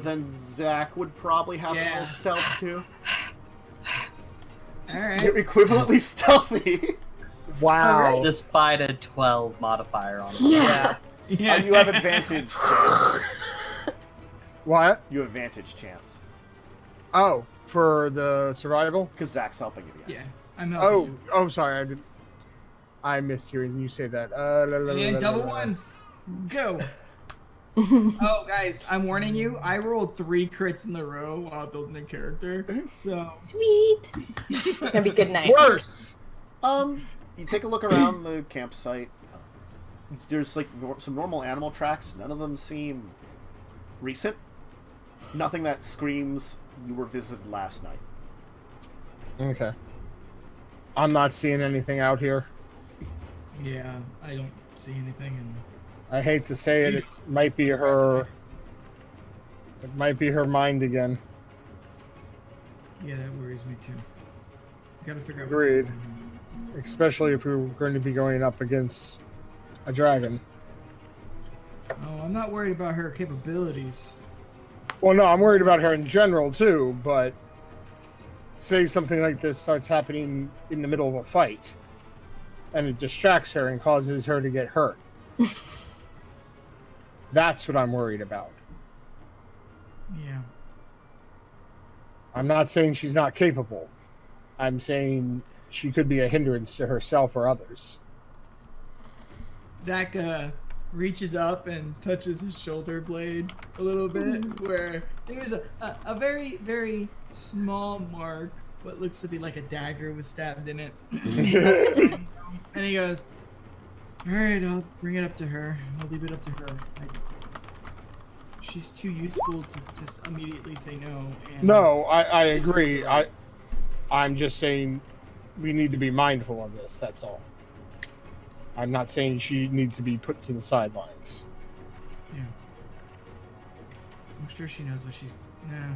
Then Zach would probably have to roll Yeah. stealth too. right. You're equivalently stealthy. Wow. Alright. Despite a 12 modifier on it. Yeah. Yeah. You have advantage chance. What? You have advantage chance. Oh, for the survival? Because Zach's helping you, yes. Yeah. I'm helping Oh, sorry. I missed hearing you say that. you. And double ones. Go. Oh, guys, I'm warning you. I rolled 3 crits in a row while building a character. So. Sweet. It's gonna be good night. Worse. You take a look around the campsite. There's like some normal animal tracks. None of them seem recent. Nothing that screams you were visited last night. Okay. I'm not seeing anything out here. Yeah, I don't see anything. And I hate to say it, it might be her. It might be her mind again. yeah, that worries me too. Gotta figure out what's Agreed. going on. Especially if we were going to be going up against a dragon. Oh, I'm not worried about her capabilities. Well, no, I'm worried about her in general too, but say something like this starts happening in the middle of a fight and it distracts her and causes her to get hurt. That's what I'm worried about. Yeah. I'm not saying she's not capable. I'm saying she could be a hindrance to herself or others. Zach reaches up and touches his shoulder blade a little bit, where there's a very, very small mark, what looks to be like a dagger was stabbed in it. And he goes, "Alright, I'll bring it up to her. I'll leave it up to her. She's too youthful to just immediately say no." And No, I agree. I'm just saying we need to be mindful of this, that's all. I'm not saying she needs to be put to the sidelines. Yeah. I'm sure she knows what she's... Nah.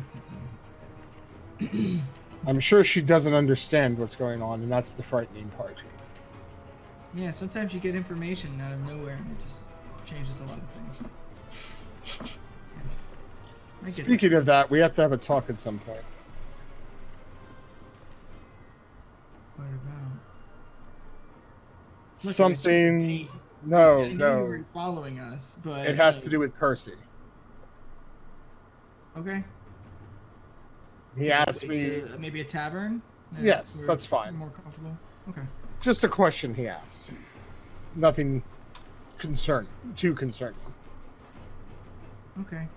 I'm sure she doesn't understand what's going on, and that's the frightening part. Yeah, sometimes you get information out of nowhere and it just changes a lot of things. Yeah. I get it. Speaking of that, we have to have a talk at some point. What about? Look, it was just a Something... date. No, I knew you no. were following us, but It has to do with Percy. Okay. He asked Wait me... to maybe a tavern. Yes, Where that's it's fine. More comfortable. Okay. Just a question he asked. Nothing too concerning. Okay.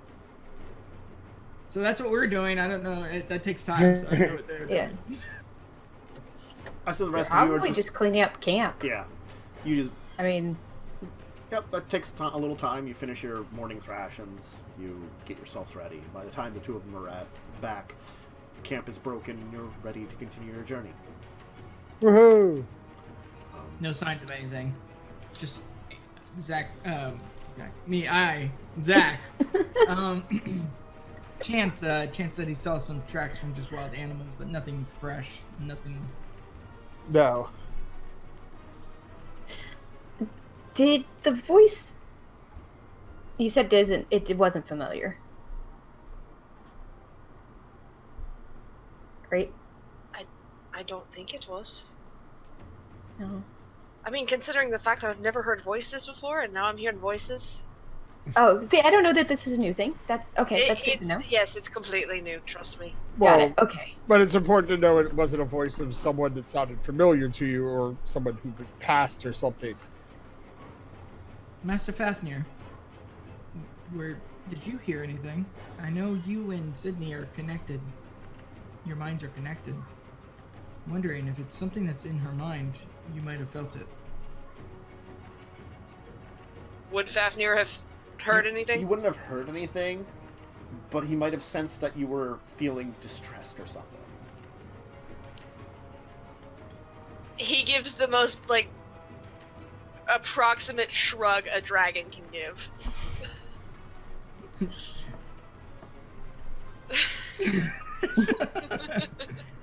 So that's what we're doing. I don't know. That takes time. So I know what they're Yeah. doing. So the rest of you are Probably just cleaning up camp. Yeah. You just... I mean, Yep, that takes a little time. You finish your morning's rations. You get yourselves ready. By the time the two of them are back, camp is broken and you're ready to continue your journey. Woohoo! No signs of anything. Just Zach. Chance said he saw some tracks from just wild animals, but nothing fresh. Nothing. No. did the voice you said it wasn't familiar? Right? I don't think it was. No. I mean, considering the fact that I've never heard voices before, and now I'm hearing voices. Oh, see, I don't know that this is a new thing. That's okay. That's good to know. Yes, it's completely new. Trust me. Got Well, it. Okay. but it's important to know it wasn't a voice of someone that sounded familiar to you or someone who passed or something. Master Fafnir, did you hear anything? I know you and Signe are connected. Your minds are connected. I'm wondering if it's something that's in her mind. You might have felt it. Would Fafnir have heard anything? He wouldn't have heard anything, but he might have sensed that you were feeling distressed or something. He gives the most, approximate shrug a dragon can give.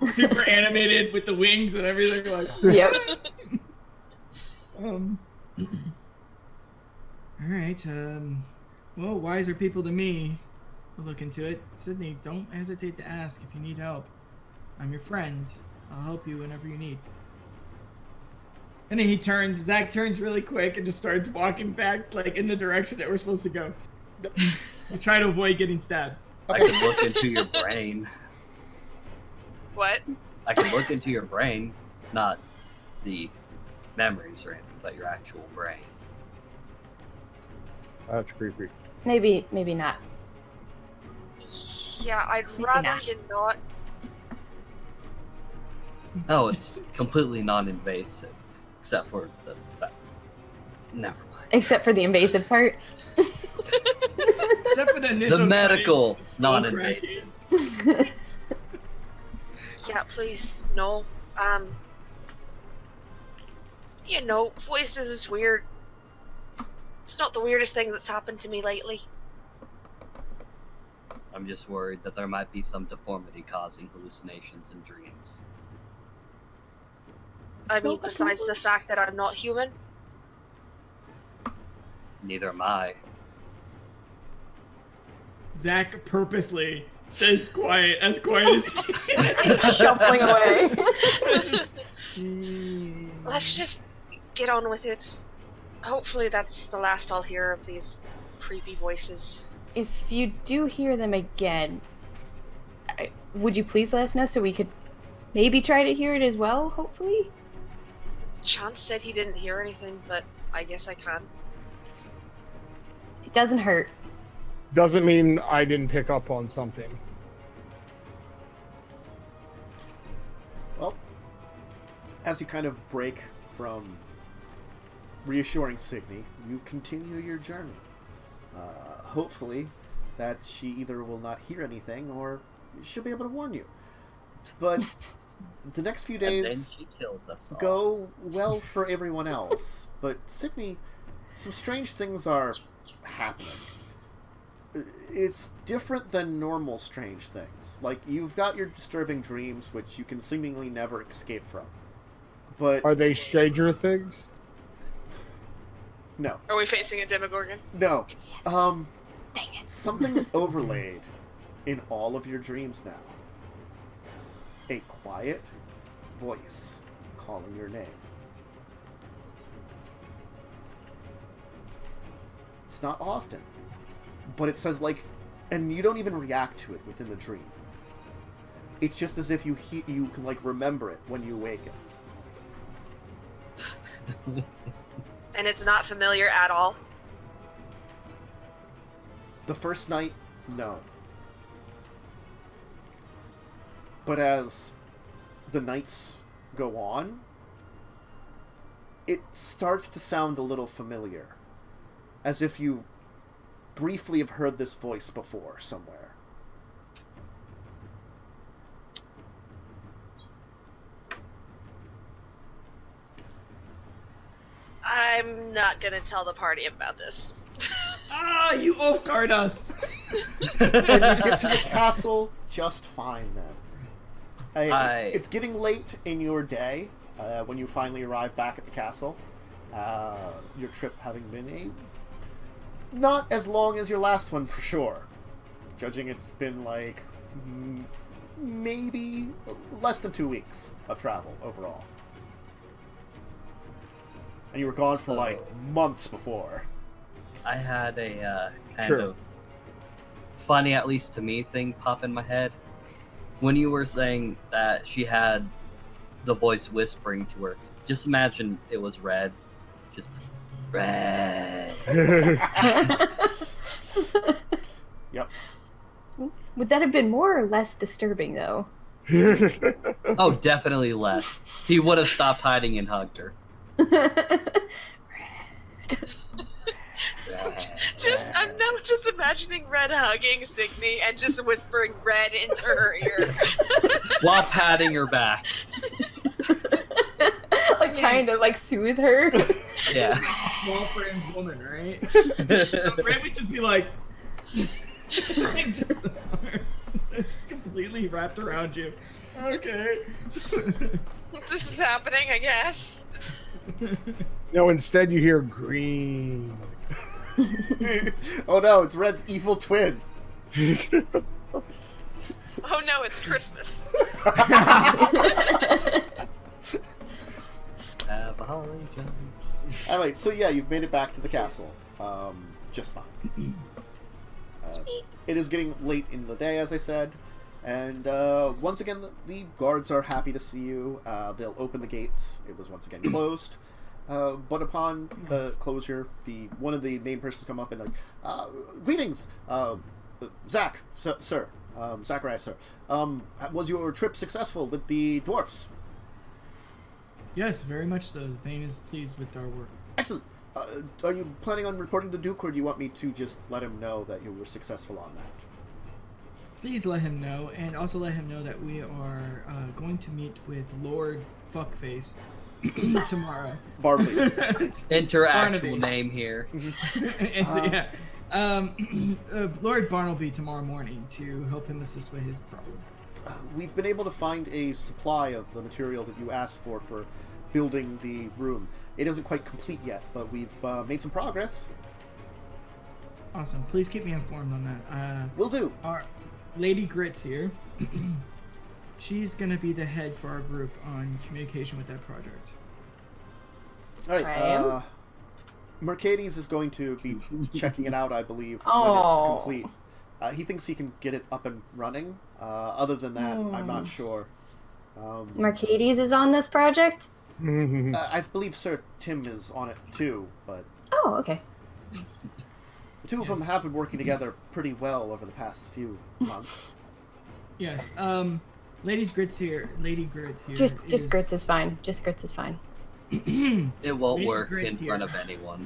Super animated with the wings and everything. Like, Yep. all right. Well, wiser people than me will look into it. Signe, don't hesitate to ask if you need help. I'm your friend. I'll help you whenever you need. And then Zach turns really quick and just starts walking back, like, in the direction that we're supposed to go. We try to avoid getting stabbed. I can look into your brain. What? I can look into your brain, not the memories or anything, but your actual brain. That's creepy. Maybe not. Yeah, I'd Maybe rather not. you not. No, it's completely non-invasive, except for the fact. Never mind. Except for the invasive part. Except for the initial The medical cutting. non-invasive. Yeah, please, no. You know, voices is weird. It's not the weirdest thing that's happened to me lately. I'm just worried that there might be some deformity causing hallucinations and dreams. I mean, besides the fact that I'm not human. Neither am I. Zach purposely stays quiet as he can. Shuffling away. Let's just get on with it. Hopefully that's the last I'll hear of these creepy voices. If you do hear them again, would you please let us know so we could maybe try to hear it as well, hopefully? Chance said he didn't hear anything, but I guess I can. It doesn't hurt. Doesn't mean I didn't pick up on something. Well, as you kind of break from reassuring Signe, you continue your journey. Hopefully that she either will not hear anything or she'll be able to warn you. But the next few And then days she kills us all. go well for everyone else. But Signe, some strange things are happening. It's different than normal strange things. Like, you've got your disturbing dreams, which you can seemingly never escape from. But Are they stranger things? no. Are we facing a Demogorgon? No. Dang it. Something's overlaid in all of your dreams now. A quiet voice calling your name. It's not often, but it says, like, and you don't even react to it within the dream. It's just as if you can, like, remember it when you awaken. And it's not familiar at all? The first night, no. But as the nights go on, it starts to sound a little familiar. As if you briefly have heard this voice before somewhere. I'm not gonna tell the party about this. Ah, you Ulfgar us. And you get to the castle just fine then. It's getting late in your day when you finally arrive back at the castle. Your trip having been not as long as your last one for sure. Judging it's been like maybe less than 2 weeks of travel overall. And you were gone for like months before. I had a kind of funny, at least to me, thing pop in my head. When you were saying that she had the voice whispering to her, just imagine it was red. Just red. Yep. Would that have been more or less disturbing, though? Oh, definitely less. He would have stopped hiding and hugged her. I'm now just imagining Red hugging Signe and just whispering red into her ear. While patting her back. Like trying to like soothe her. Yeah. Small framed woman, right? Fred would just be like, just completely wrapped around you. Okay. This is happening, I guess. No, instead you hear green. Oh no, it's Red's evil twin. Oh no, it's Christmas. apologize. Anyway, so yeah, you've made it back to the castle. Just fine. Sweet. It is getting late in the day, as I said, and once again, the guards are happy to see you. They'll open the gates. It was once again closed, but upon the closure, one of the main persons come up and like, greetings, Zach, sir, Zechariah, sir. Was your trip successful with the dwarfs? Yes, very much so. The Thane is pleased with our work. Excellent. Are you planning on reporting to the Duke, or do you want me to just let him know that you were successful on that? Please let him know, and also let him know that we are going to meet with Lord Fuckface tomorrow. Barley. Enter actual Barnaby. name here. And so, yeah. Lord Barnaby tomorrow morning to help him assist with his problem. We've been able to find a supply of the material that you asked for building the room. It isn't quite complete yet, but we've made some progress. Awesome. Please keep me informed on that. Will do. Our Lady Grits here. She's gonna be the head for our group on communication with that project. All right. Graham? Mercedes is going to be checking it out, I believe, when Oh. it's complete. He thinks he can get it up and running. Other than that, I'm not sure. Mercedes is on this project? I believe Sir Tim is on it too, but Oh, okay. the two of them have been working together pretty well over the past few months. Yes. Lady Grits here. Just grits is fine. Just grits is fine. It won't Lady work Grits in here. front of anyone.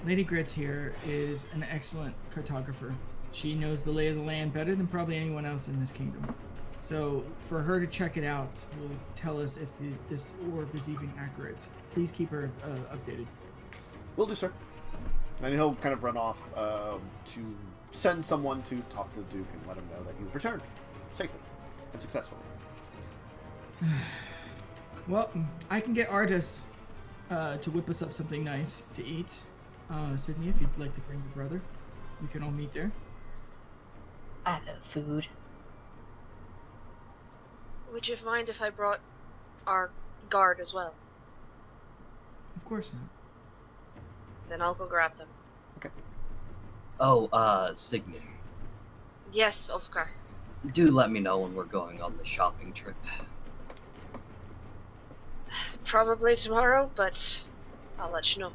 Lady Grits here is an excellent cartographer. She knows the lay of the land better than probably anyone else in this kingdom. So for her to check it out will tell us if this orb is even accurate. Please keep her updated. Will do, sir. And he'll kind of run off to send someone to talk to the Duke and let him know that you've returned safely and successfully. Well, I can get Artis to whip us up something nice to eat. Signe, if you'd like to bring your brother, we can all meet there. I love food. Would you mind if I brought our guard as well? Of course not. Then I'll go grab them. Oh, Signe, Yes, Ulfgar. do let me know when we're going on the shopping trip. Probably tomorrow, but I'll let you know.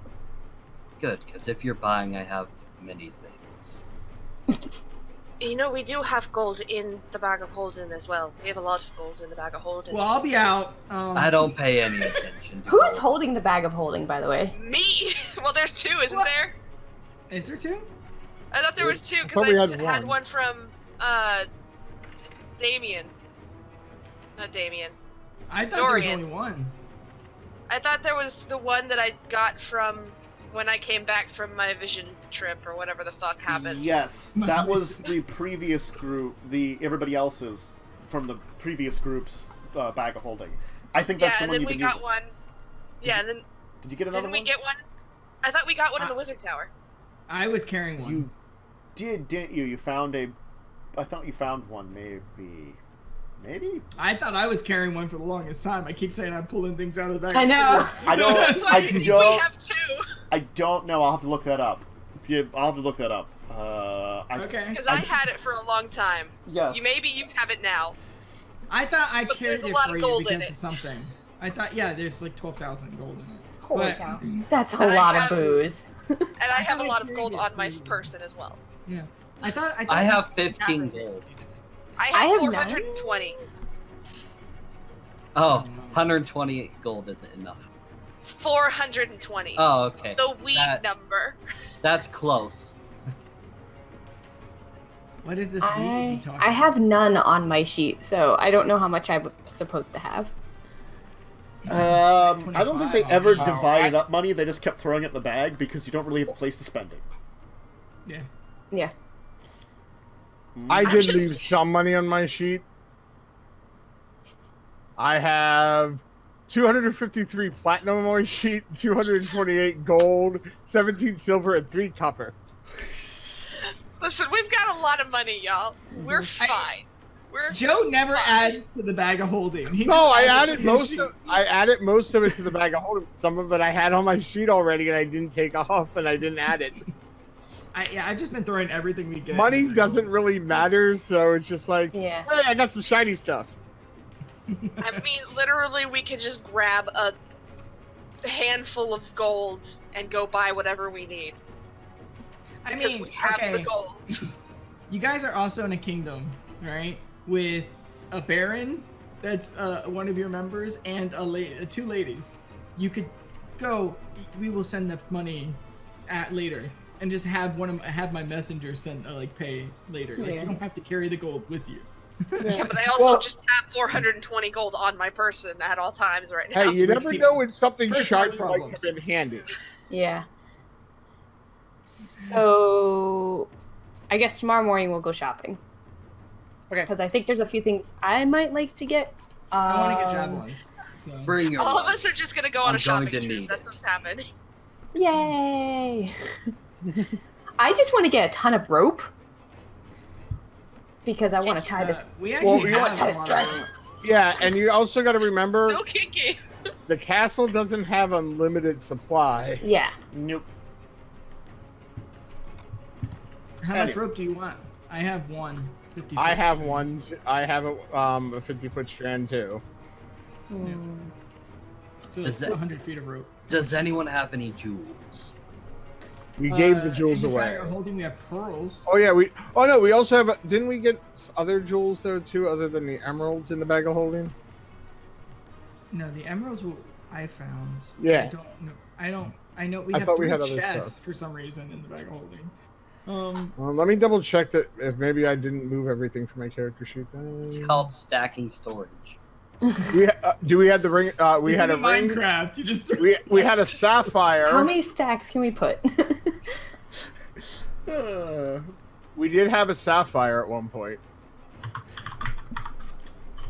Good, because if you're buying, I have many things. You know, we do have gold in the bag of holding as well. We have a lot of gold in the bag of holding. Well, I'll be out. I don't pay any attention to Who's gold. holding the bag of holding, by the way? Me! Well, there's two, isn't What? there? Is there two? I thought there was two, thought because we I had had one. one from, Damien. Not Damien. I thought there was Dorian. only one. I thought there was the one that I got from when I came back from my vision trip, or whatever the fuck happened. Yes, that was the previous group, everybody else's from the previous group's bag of holding. I think that's Yeah, the and one then you've we been got using. one. Yeah, and then Did you get another didn't we one? get one? I thought we got one in the wizard tower. I was carrying one. You did, didn't you? You found I thought you found one, maybe. Maybe? I thought I was carrying one for the longest time. I keep saying I'm pulling things out of the bag. I know. I don't. I think we have two. I don't know. I'll have to look that up. I'll have to look that up. Okay. Because I had it for a long time. Yes. Maybe you have it now. I thought I But carried there's a it lot for of you gold because in of it. something. I thought, yeah, there's like 12,000 gold in it. Holy But- cow. That's a And I lot of have- booze. And I have a thought I lot of carried gold it on my for you. person as well. Yeah. I I have 15 gold. I I have have 420. Oh, 120 gold isn't enough. 420. Oh, okay. The weed That- number. That's close. What is this weed you talking I have none on my sheet, so I don't know how much I'm supposed to have. I don't think they 25 ever on divided up money. They just kept throwing it in the bag because you don't really have a place to spend it. Yeah. Yeah. I did just- leave some money on my sheet. I have 253 platinum on my sheet, 228 gold, 17 silver, and 3 copper. Listen, we've got a lot of money, y'all. We're fine. Joe never adds to the bag of holding. No, I added most of it to the bag of holding. Some of it I had on my sheet already, and I didn't take off, and I didn't add it. I've just been throwing everything we get. Money doesn't really matter, so it's just like, Yeah. hey, I got some shiny stuff. I mean, literally, we could just grab a handful of gold and go buy whatever we need. I Because mean, we have okay. the gold. You guys are also in a kingdom, right? With a baron that's one of your members and two ladies. You could go. We will send the money later, and just have my messenger send pay later. Like, you don't have to carry the gold with you. Yeah, but I also just have 420 gold on my person at all times right now. Hey, you never know when something First shiny world might have been handed. Yeah. So, I guess tomorrow morning we'll go shopping. Okay. Because I think there's a few things I might like to get. I want to get javelins. So. Bring your All of luck. us are just gonna go on I'm a shopping going to trip. need That's it. what's happening. Yay! I just want to get a ton of rope. Because I want to tie this. We actually you have want a lot to- of Yeah, and you also got to remember, So kinky. the castle doesn't have unlimited supply. Yeah. Nope. How Eddie. much rope do you want? I have one. 50 I foot have strand. one. I have a 50-foot strand too. Hmm. So Does it's that- 100 feet of rope. Does anyone have any jewels? We gave the In jewels the away. bag of holding, we have pearls. Oh yeah, Oh no, we also have. Didn't we get other jewels there too, other than the emeralds in the bag of holding? No, the emeralds I found. Yeah. I don't know. I know we I have thought we 3 had other chests stuff. for some reason in the bag of holding. Let me double check that if maybe I didn't move everything from my character sheet. It's called stacking storage. Do we had the ring? We this had a isn't ring. Minecraft. You just We had a sapphire. How many stacks can we put? We did have a sapphire at one point.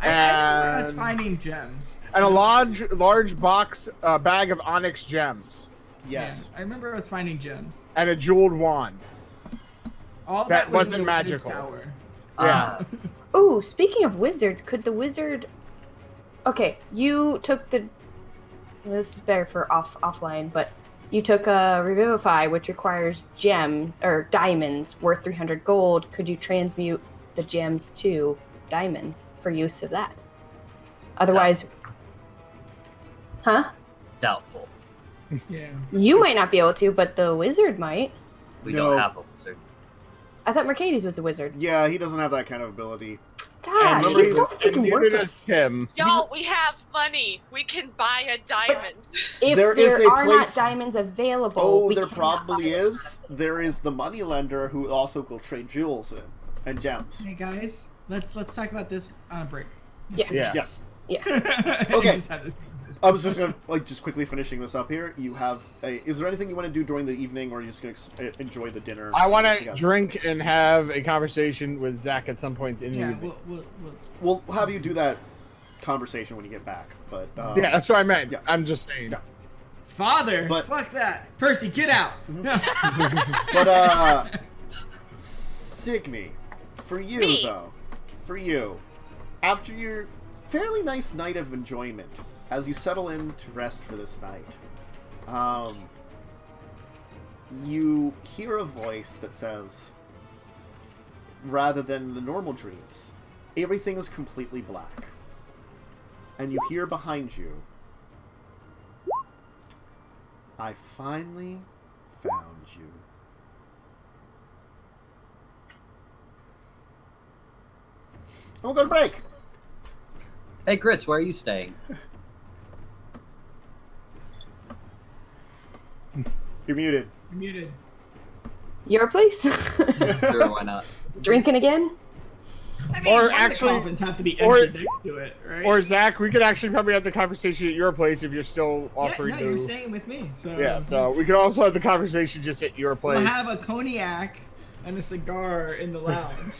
I remember us And- finding gems. And a large box bag of onyx gems. Yes. Yeah, I remember us finding gems. And a jeweled wand. All That that was in wasn't the wizard's magical. tower. Yeah. Ooh, speaking of wizards, could the wizard... Okay, you took the... This is better for offline, but you took a Revivify, which requires diamonds worth 300 gold. Could you transmute the gems to diamonds for use of that? Otherwise... Huh? Doubtful. Yeah. You might not be able to, but the wizard might. We No. don't have a wizard. I thought Mercedes was a wizard. Yeah, he doesn't have that kind of ability. Gosh, remember he's so he's- freaking neither worthless. does Tim. Y'all, we have money. We can buy a diamond. If There there, is a are place- not diamonds available, Oh, we there cannot probably buy it. is. There is the moneylender who also will trade jewels in and gems. Hey guys, let's talk about this on a break. Yeah. Yeah. Yes. Okay. Just have this conversation. I was just gonna just quickly finishing this up here. You have is there anything you want to do during the evening, or are you just gonna enjoy the dinner? I want to together? drink and have a conversation with Zach at some point in the Yeah, evening. We'll have you do that conversation when you get back. But Yeah, that's what I meant. Yeah. I'm just saying. Yeah. Father, But- fuck that. Percy, get out. But Signe, for you Me. though, for you, after your fairly nice night of enjoyment, as you settle in to rest for this night, you hear a voice that says, rather than the normal dreams, everything is completely black. And you hear behind you, I finally found you. And we'll go to break. Hey, Grits, where are you staying? You're muted. Muted. Your place? Sure, why not? Drinking again? I mean, Or one of the actually- coffins have to be or- empty next to it, right? Or Zach, we could actually probably have the conversation at your place if you're still offering you're to. staying with me. So Yeah, so we could also have the conversation just at your place. we'll have a cognac and a cigar in the lounge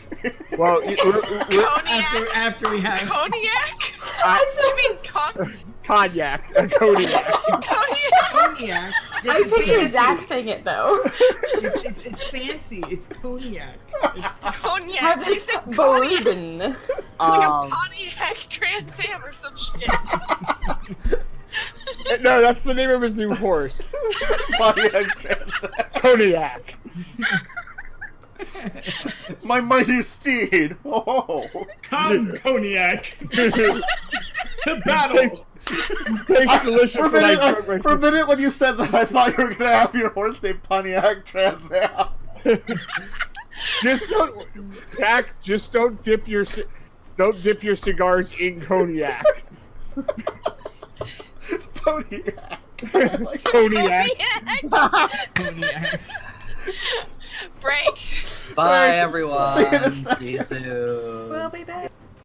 Well, Cognac? after we have. Cognac? I- You mean cognac, a cognac. Cognac? Cognac I It's picture fancy. Zach saying it though. It's fancy. It's cognac. It's Cognac. Have You this said cognac. bourbon. Like a Um, Pontiac Trans Am or some shit. No, that's the name of his new horse. Pontiac Transact. Cognac. My mighty steed. Oh. Come, cognac. To battle. Tastes delicious For a when I minute, drunk my for a minute when you said that, I thought you were gonna have your horse named Pontiac Trans Am. Just don't, Jack. Just don't dip your cigars in cognac. Pontiac. Cognac. Cognac. Break. bye, Right. everyone. See you in a See you soon. We'll be back.